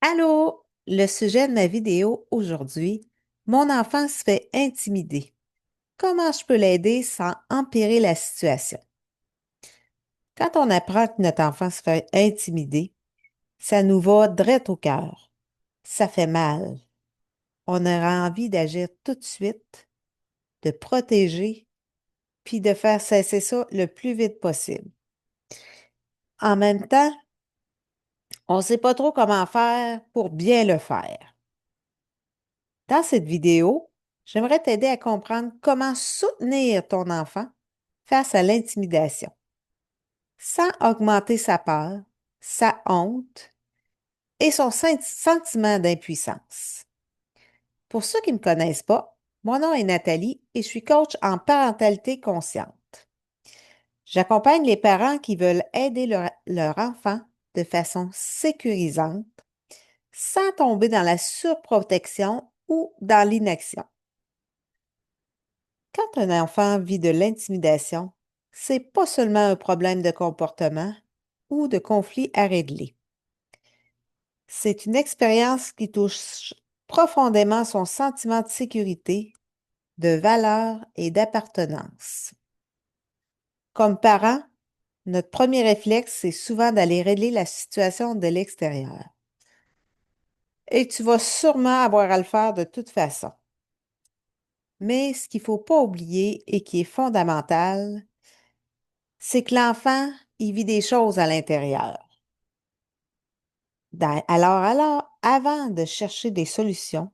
Allô, le sujet de ma vidéo aujourd'hui, mon enfant se fait intimider. Comment je peux l'aider sans empirer la situation? Quand on apprend que notre enfant se fait intimider, ça nous va droit au cœur. Ça fait mal. On aura envie d'agir tout de suite, de protéger, puis de faire cesser ça le plus vite possible. En même temps, on ne sait pas trop comment faire pour bien le faire. Dans cette vidéo, j'aimerais t'aider à comprendre comment soutenir ton enfant face à l'intimidation, sans augmenter sa peur, sa honte et son sentiment d'impuissance. Pour ceux qui ne me connaissent pas, mon nom est Nathalie et je suis coach en parentalité consciente. J'accompagne les parents qui veulent aider leur enfant de façon sécurisante, sans tomber dans la surprotection ou dans l'inaction. Quand un enfant vit de l'intimidation, c'est pas seulement un problème de comportement ou de conflit à régler. C'est une expérience qui touche profondément son sentiment de sécurité, de valeur et d'appartenance. Comme parent, notre premier réflexe, c'est souvent d'aller régler la situation de l'extérieur. Et tu vas sûrement avoir à le faire de toute façon. Mais ce qu'il ne faut pas oublier et qui est fondamental, c'est que l'enfant, il vit des choses à l'intérieur. Alors, avant de chercher des solutions,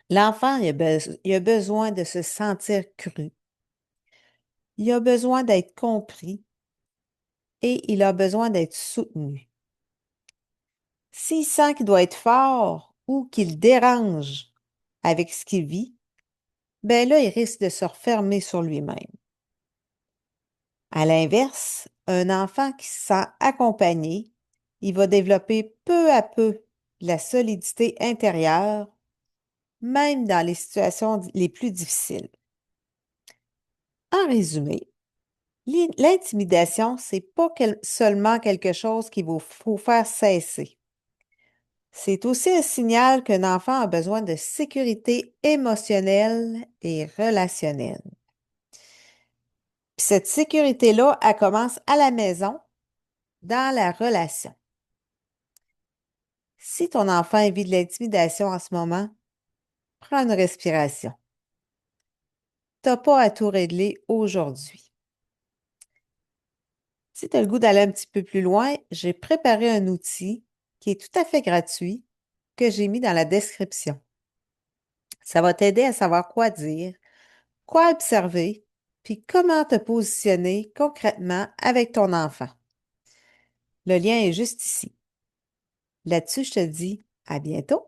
l'enfant, il a besoin de se sentir cru. Il a besoin d'être compris et il a besoin d'être soutenu. S'il sent qu'il doit être fort ou qu'il dérange avec ce qu'il vit, ben là, il risque de se refermer sur lui-même. À l'inverse, un enfant qui se sent accompagné, il va développer peu à peu la solidité intérieure, même dans les situations les plus difficiles. En résumé, l'intimidation, c'est pas seulement quelque chose qu'il faut faire cesser. C'est aussi un signal qu'un enfant a besoin de sécurité émotionnelle et relationnelle. Puis cette sécurité-là, elle commence à la maison, dans la relation. Si ton enfant vit de l'intimidation en ce moment, prends une respiration. Tu n'as pas à tout régler aujourd'hui. Si tu as le goût d'aller un petit peu plus loin, j'ai préparé un outil qui est tout à fait gratuit que j'ai mis dans la description. Ça va t'aider à savoir quoi dire, quoi observer, puis comment te positionner concrètement avec ton enfant. Le lien est juste ici. Là-dessus, je te dis à bientôt.